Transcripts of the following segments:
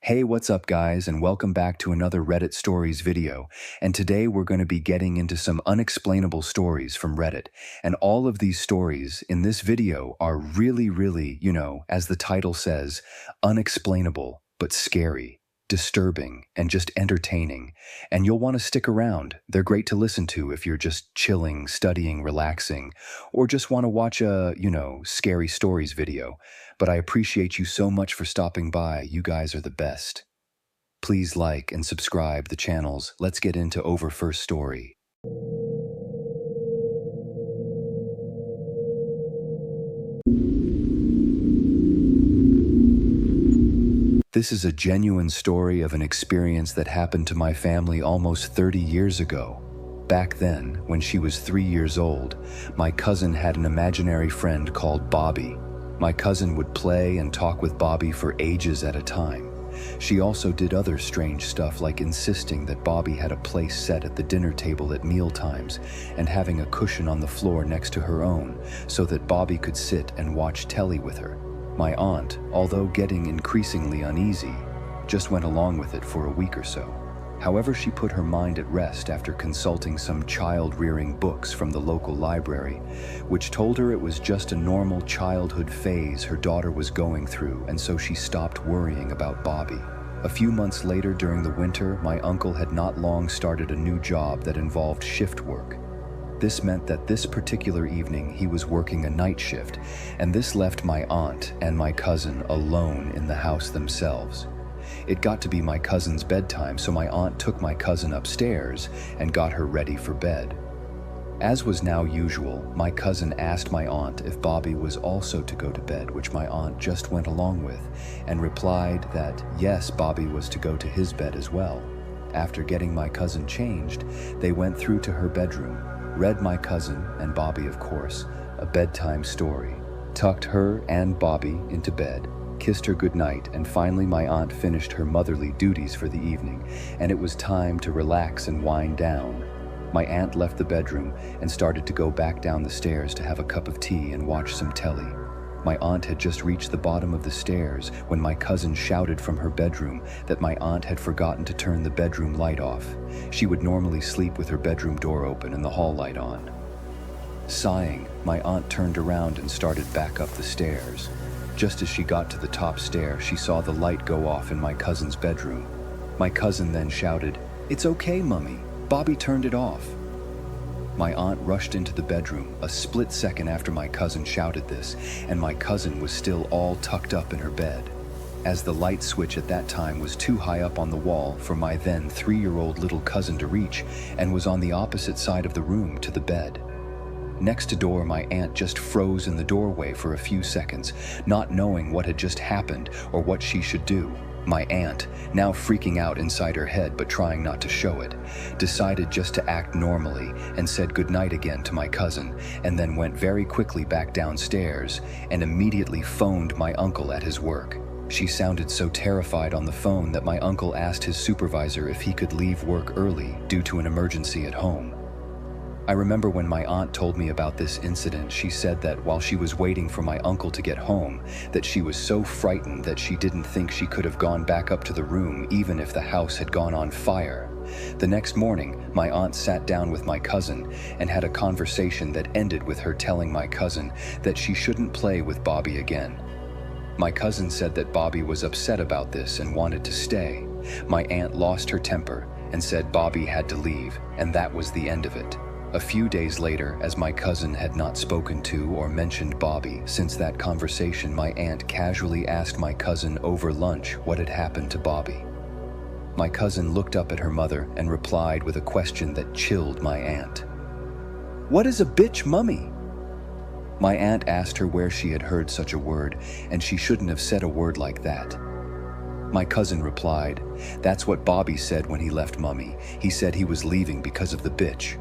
Hey, what's up guys, and welcome back to another Reddit Stories video. And today we're going to be getting into some unexplainable stories from Reddit. And all of these stories in this video are really, as the title says, unexplainable, but scary, disturbing, and just entertaining. And you'll want to stick around. They're great to listen to if you're just chilling, studying, relaxing, or just want to watch a, scary stories video. But I appreciate you so much for stopping by. You guys are the best. Please like and subscribe the channels. Let's get into Over First Story. This is a genuine story of an experience that happened to my family almost 30 years ago. Back then, when she was 3 years old, my cousin had an imaginary friend called Bobby. My cousin would play and talk with Bobby for ages at a time. She also did other strange stuff like insisting that Bobby had a place set at the dinner table at meal times and having a cushion on the floor next to her own so that Bobby could sit and watch telly with her. My aunt, although getting increasingly uneasy, just went along with it for a week or so. However, she put her mind at rest after consulting some child-rearing books from the local library, which told her it was just a normal childhood phase her daughter was going through, and so she stopped worrying about Bobby. A few months later, during the winter, my uncle had not long started a new job that involved shift work. This meant that this particular evening he was working a night shift, and this left my aunt and my cousin alone in the house themselves. It got to be my cousin's bedtime, so my aunt took my cousin upstairs and got her ready for bed. As was now usual, my cousin asked my aunt if Bobby was also to go to bed, which my aunt just went along with, and replied that yes, Bobby was to go to his bed as well. After getting my cousin changed, they went through to her bedroom, read my cousin, and Bobby of course, a bedtime story, tucked her and Bobby into bed, kissed her goodnight, and finally my aunt finished her motherly duties for the evening, and it was time to relax and wind down. My aunt left the bedroom and started to go back down the stairs to have a cup of tea and watch some telly. My aunt had just reached the bottom of the stairs when my cousin shouted from her bedroom that my aunt had forgotten to turn the bedroom light off. She would normally sleep with her bedroom door open and the hall light on. Sighing, my aunt turned around and started back up the stairs. Just as she got to the top stair, she saw the light go off in my cousin's bedroom. My cousin then shouted, "It's okay, Mummy. Bobby turned it off." My aunt rushed into the bedroom a split second after my cousin shouted this, and my cousin was still all tucked up in her bed, as the light switch at that time was too high up on the wall for my then 3-year-old little cousin to reach and was on the opposite side of the room to the bed. Next to door, my aunt just froze in the doorway for a few seconds, not knowing what had just happened or what she should do. My aunt, now freaking out inside her head but trying not to show it, decided just to act normally and said goodnight again to my cousin, and then went very quickly back downstairs and immediately phoned my uncle at his work. She sounded so terrified on the phone that my uncle asked his supervisor if he could leave work early due to an emergency at home. I remember when my aunt told me about this incident, she said that while she was waiting for my uncle to get home, that she was so frightened that she didn't think she could have gone back up to the room even if the house had gone on fire. The next morning, my aunt sat down with my cousin and had a conversation that ended with her telling my cousin that she shouldn't play with Bobby again. My cousin said that Bobby was upset about this and wanted to stay. My aunt lost her temper and said Bobby had to leave, and that was the end of it. A few days later, as my cousin had not spoken to or mentioned Bobby since that conversation, my aunt casually asked my cousin over lunch what had happened to Bobby. My cousin looked up at her mother and replied with a question that chilled my aunt. "What is a bitch, Mummy?" My aunt asked her where she had heard such a word, and she shouldn't have said a word like that. My cousin replied, "That's what Bobby said when he left Mummy. He said he was leaving because of the bitch."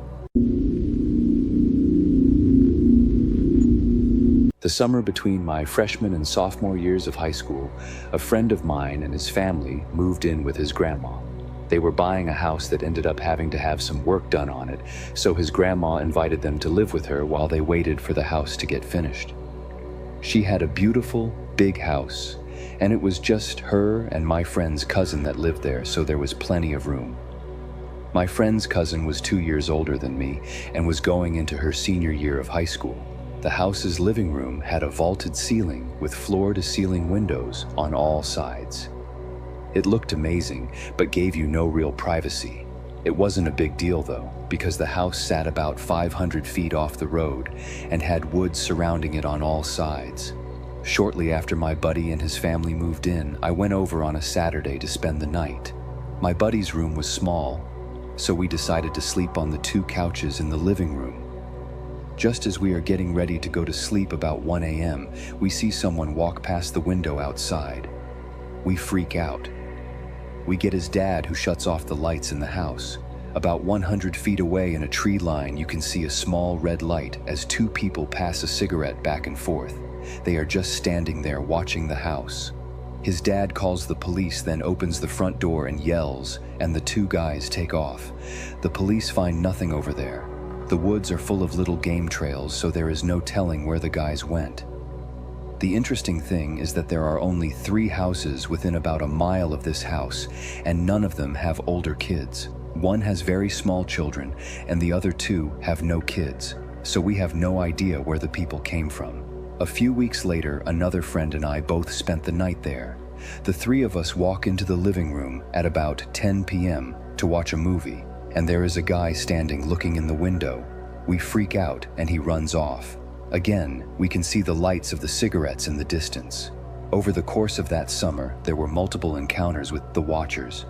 The summer between my freshman and sophomore years of high school, a friend of mine and his family moved in with his grandma. They were buying a house that ended up having to have some work done on it, so his grandma invited them to live with her while they waited for the house to get finished. She had a beautiful, big house, And it was just her and my friend's cousin that lived there, so there was plenty of room. My friend's cousin was 2 years older than me and was going into her senior year of high school. The house's living room had a vaulted ceiling with floor-to-ceiling windows on all sides. It looked amazing, but gave you no real privacy. It wasn't a big deal though, because the house sat about 500 feet off the road and had woods surrounding it on all sides. Shortly after my buddy and his family moved in, I went over on a Saturday to spend the night. My buddy's room was small, so we decided to sleep on the 2 couches in the living room. Just as we are getting ready to go to sleep about 1 a.m., we see someone walk past the window outside. We freak out. We get his dad, who shuts off the lights in the house. About 100 feet away in a tree line, you can see a small red light as 2 people pass a cigarette back and forth. They are just standing there watching the house. His dad calls the police, then opens the front door and yells, and the 2 guys take off. The police find nothing over there. The woods are full of little game trails, so there is no telling where the guys went. The interesting thing is that there are only 3 houses within about a mile of this house, and none of them have older kids. One has very small children, and the other 2 have no kids, so we have no idea where the people came from. A few weeks later, another friend and I both spent the night there. The 3 of us walk into the living room at about 10 p.m. to watch a movie, and there is a guy standing looking in the window. We freak out, and he runs off. Again, we can see the lights of the cigarettes in the distance. Over the course of that summer, there were multiple encounters with the Watchers.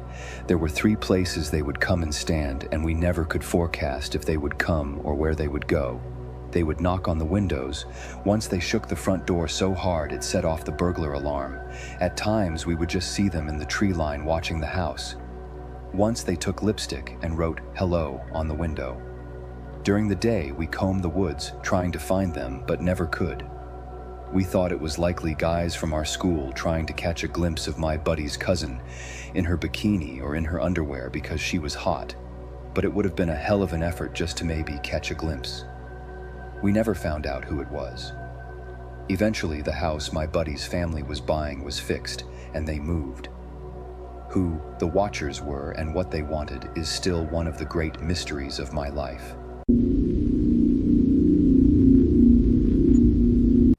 There were 3 places they would come and stand, and we never could forecast if they would come or where they would go. They would knock on the windows. Once they shook the front door so hard it set off the burglar alarm. At times, we would just see them in the tree line watching the house. Once they took lipstick and wrote "Hello" on the window. During the day, we combed the woods trying to find them, but never could. We thought it was likely guys from our school trying to catch a glimpse of my buddy's cousin in her bikini or in her underwear because she was hot, but it would have been a hell of an effort just to maybe catch a glimpse. We never found out who it was. Eventually, the house my buddy's family was buying was fixed, and they moved. Who the Watchers were and what they wanted is still one of the great mysteries of my life.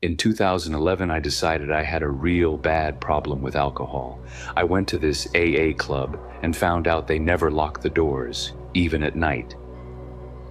In 2011, I decided I had a real bad problem with alcohol. I went to this AA club and found out they never lock the doors, even at night.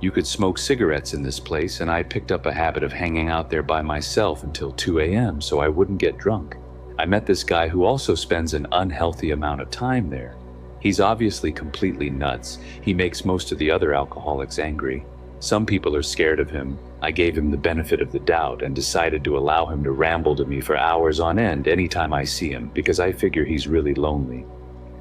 You could smoke cigarettes in this place, and I picked up a habit of hanging out there by myself until 2 a.m. so I wouldn't get drunk. I met this guy who also spends an unhealthy amount of time there. He's obviously completely nuts. He makes most of the other alcoholics angry. Some people are scared of him. I gave him the benefit of the doubt and decided to allow him to ramble to me for hours on end anytime I see him, because I figure he's really lonely.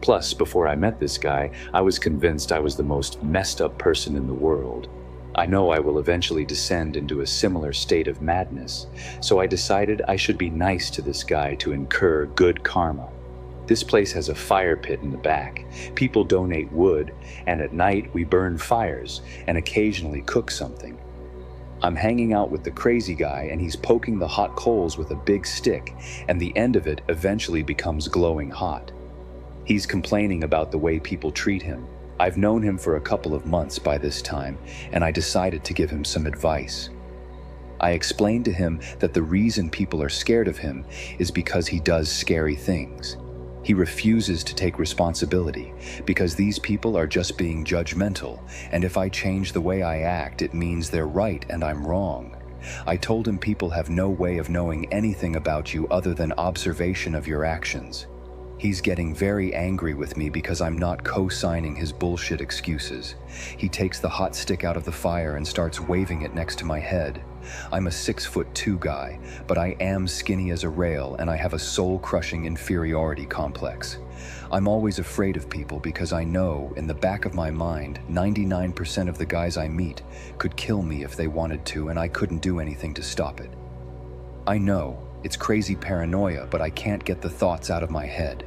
Plus, before I met this guy, I was convinced I was the most messed up person in the world. I know I will eventually descend into a similar state of madness, so I decided I should be nice to this guy to incur good karma. This place has a fire pit in the back. People donate wood, and at night we burn fires and occasionally cook something. I'm hanging out with the crazy guy, and he's poking the hot coals with a big stick, and the end of it eventually becomes glowing hot. He's complaining about the way people treat him. I've known him for a couple of months by this time, and I decided to give him some advice. I explained to him that the reason people are scared of him is because he does scary things. He refuses to take responsibility because these people are just being judgmental, and if I change the way I act, it means they're right and I'm wrong. I told him people have no way of knowing anything about you other than observation of your actions. He's getting very angry with me because I'm not co-signing his bullshit excuses. He takes the hot stick out of the fire and starts waving it next to my head. I'm a 6'2" guy, but I am skinny as a rail and I have a soul-crushing inferiority complex. I'm always afraid of people because I know, in the back of my mind, 99% of the guys I meet could kill me if they wanted to, and I couldn't do anything to stop it. I know, it's crazy paranoia, but I can't get the thoughts out of my head.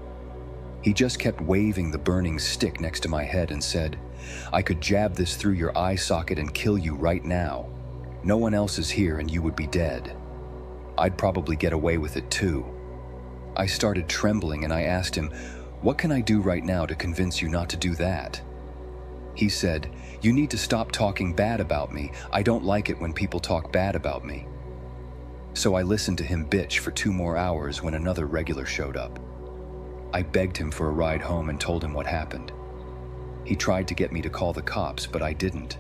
He just kept waving the burning stick next to my head and said, "I could jab this through your eye socket and kill you right now. No one else is here and you would be dead. I'd probably get away with it too." I started trembling and I asked him, "What can I do right now to convince you not to do that?" He said, "You need to stop talking bad about me. I don't like it when people talk bad about me." So I listened to him bitch for 2 more hours when another regular showed up. I begged him for a ride home and told him what happened. He tried to get me to call the cops, but I didn't.